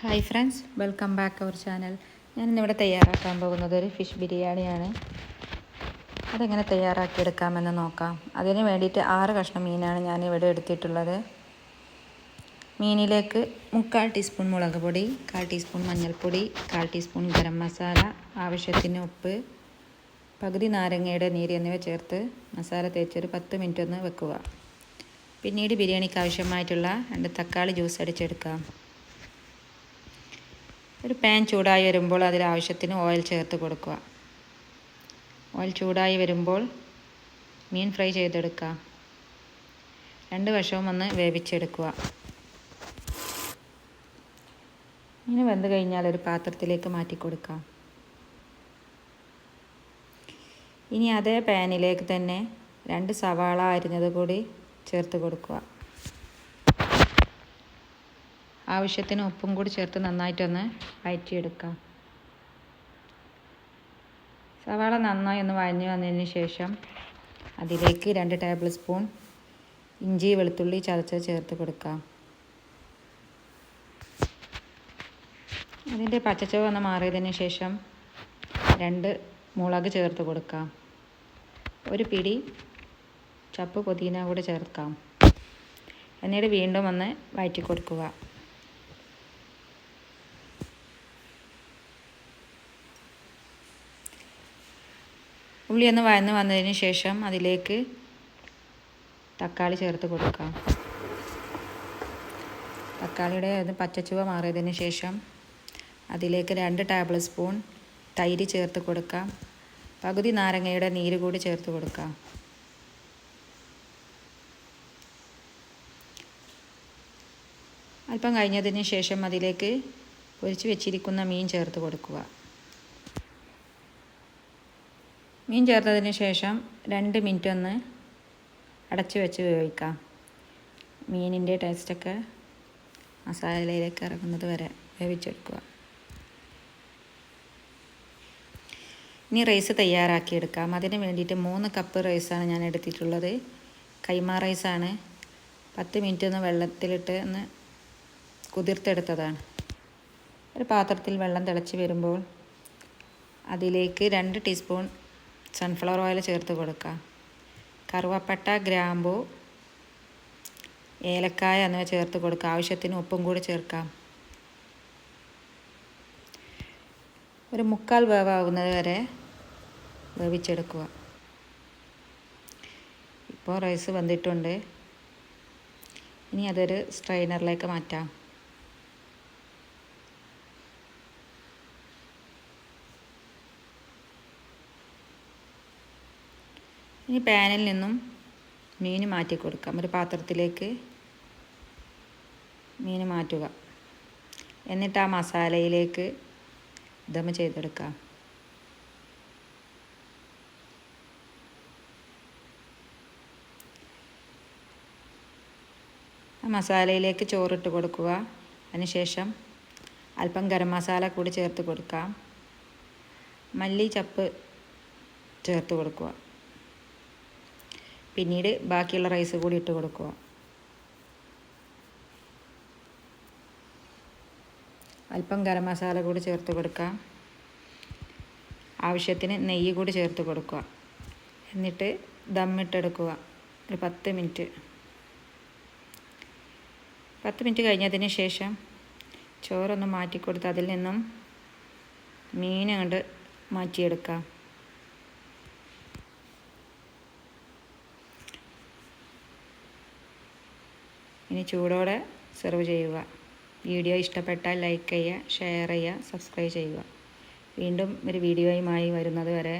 Hi friends, welcome back our channel. ഞാനിന്നിവിടെ തയ്യാറാക്കാൻ പോകുന്നത് ഒരു ഫിഷ് ബിരിയാണിയാണ്. അതെങ്ങനെ തയ്യാറാക്കിയെടുക്കാമെന്ന് നോക്കാം. അതിന് വേണ്ടിയിട്ട് 6 കഷ്ണം മീനാണ് ഞാനിവിടെ എടുത്തിട്ടുള്ളത്. മീനിലേക്ക് 3/4 ടീസ്പൂൺ മുളക് പൊടി, 1/4 ടീസ്പൂൺ മഞ്ഞൾപ്പൊടി, 1/4 ടീസ്പൂൺ ഗരം മസാല, ആവശ്യത്തിന് ഉപ്പ്, പകുതി നാരങ്ങയുടെ നീര് എന്നിവ ചേർത്ത് മസാല തേച്ചൊരു 10 മിനിറ്റ് ഒന്ന് വെക്കുക. പിന്നീട് ബിരിയാണിക്ക് ആവശ്യമായിട്ടുള്ള 2 തക്കാളി ജ്യൂസ് അടിച്ചെടുക്കാം. ഒരു പാൻ ചൂടായി വരുമ്പോൾ അതിൽ ആവശ്യത്തിന് ഓയിൽ ചേർത്ത് കൊടുക്കുക. ഓയിൽ ചൂടായി വരുമ്പോൾ മീൻ ഫ്രൈ ചെയ്തെടുക്കുക. 2 വശവും ഒന്ന് വേവിച്ചെടുക്കുക. മീൻ വെന്ത് കഴിഞ്ഞാൽ ഒരു പാത്രത്തിലേക്ക് മാറ്റി കൊടുക്കാം. ഇനി അതേ പാനിലേക്ക് തന്നെ 2 സവാള അരിഞ്ഞത് കൂടി ചേർത്ത് കൊടുക്കുക. ആവശ്യത്തിന് ഉപ്പും കൂടി ചേർത്ത് നന്നായിട്ടൊന്ന് വഴറ്റിയെടുക്കാം. സവാള നന്നായി ഒന്ന് വഴഞ്ഞു വന്നതിന് ശേഷം അതിലേക്ക് 2 ടേബിൾ സ്പൂൺ ഇഞ്ചി വെളുത്തുള്ളി ചതച്ചത് ചേർത്ത് കൊടുക്കാം. അതിൻ്റെ പച്ചച്ചുവ ഒന്ന് മാറിയതിന് ശേഷം 2 മുളക് ചേർത്ത് കൊടുക്കാം. ഒരു പിടി ചപ്പ് പുതിന കൂടി ചേർക്കാം. എന്നിട്ട് വീണ്ടും ഒന്ന് വഴറ്റി കൊടുക്കുക. ഉള്ളി ഒന്ന് വഴന്ന് വന്നതിന് ശേഷം അതിലേക്ക് തക്കാളി ചേർത്ത് കൊടുക്കാം. തക്കാളിയുടെ പച്ചച്ചുവ മാറിയതിന് ശേഷം അതിലേക്ക് 2 ടേബിൾ സ്പൂൺ തൈര് ചേർത്ത് കൊടുക്കാം. പകുതി നാരങ്ങയുടെ നീര് കൂടി ചേർത്ത് കൊടുക്കാം. അല്പം കഴിഞ്ഞതിന് ശേഷം അതിലേക്ക് പൊരിച്ച് വെച്ചിരിക്കുന്ന മീൻ ചേർത്ത് കൊടുക്കുക. മീൻ ചേർത്തതിന് ശേഷം 2 മിനിറ്റ് ഒന്ന് അടച്ച് വെച്ച് വേവിക്കാം. മീനിൻ്റെ ടേസ്റ്റൊക്കെ മസാലയിലേക്ക് ഇറങ്ങുന്നത് വരെ വേവിച്ചെടുക്കുക. ഇനി റൈസ് തയ്യാറാക്കിയെടുക്കാം. അതിന് വേണ്ടിയിട്ട് 3 കപ്പ് റൈസാണ് ഞാൻ എടുത്തിട്ടുള്ളത്. കൈമ റൈസാണ്. 10 മിനിറ്റ് ഒന്ന് വെള്ളത്തിലിട്ട് ഒന്ന് കുതിർത്തെടുത്തതാണ്. ഒരു പാത്രത്തിൽ വെള്ളം തിളച്ച് വരുമ്പോൾ അതിലേക്ക് 2 ടീസ്പൂൺ സൺഫ്ലവർ ഓയിൽ ചേർത്ത് കൊടുക്കാം. കറുവപ്പട്ട, ഗ്രാമ്പൂ, ഏലക്കായ എന്നിവ ചേർത്ത് കൊടുക്കുക. ആവശ്യത്തിന് ഉപ്പും കൂടി ചേർക്കാം. ഒരു 3/4 വേവാകുന്നത് വരെ വേവിച്ചെടുക്കുക. ഇപ്പോൾ റൈസ് വെന്തിട്ടുണ്ട്. ഇനി അതൊരു സ്ട്രെയിനറിലേക്ക് മാറ്റാം. ഇനി പാനിൽ നിന്നും മീൻ മാറ്റി കൊടുക്കാം. ഒരു പാത്രത്തിലേക്ക് മീൻ മാറ്റുക. എന്നിട്ട് ആ മസാലയിലേക്ക് ദം ചെയ്തെടുക്കാം. ആ മസാലയിലേക്ക് ചോറിട്ട് കൊടുക്കുക. അതിനുശേഷം അല്പം ഗരം മസാല കൂടി ചേർത്ത് കൊടുക്കാം. മല്ലിച്ചപ്പ് ചേർത്ത് കൊടുക്കുക. പിന്നീട് ബാക്കിയുള്ള റൈസ് കൂടി ഇട്ട് കൊടുക്കുക. അല്പം ഗരം മസാല കൂടി ചേർത്ത് കൊടുക്കാം. ആവശ്യത്തിന് നെയ്യ് കൂടി ചേർത്ത് കൊടുക്കുക. എന്നിട്ട് ദമ്മിട്ടെടുക്കുക. ഒരു 10 മിനിറ്റ്. 10 മിനിറ്റ് കഴിഞ്ഞതിന് ശേഷം ചോറൊന്ന് മാറ്റിക്കൊടുത്ത് അതിൽ നിന്നും മീൻ അങ്ങോട്ട് മാറ്റിയെടുക്കാം. ഇനി ചൂടോടെ സെർവ് ചെയ്യുക. വീഡിയോ ഇഷ്ടപ്പെട്ടാൽ ലൈക്ക് ചെയ്യുക, ഷെയർ ചെയ്യുക, സബ്സ്ക്രൈബ് ചെയ്യുക. വീണ്ടും ഒരു വീഡിയോയുമായി വരുന്നത് വരെ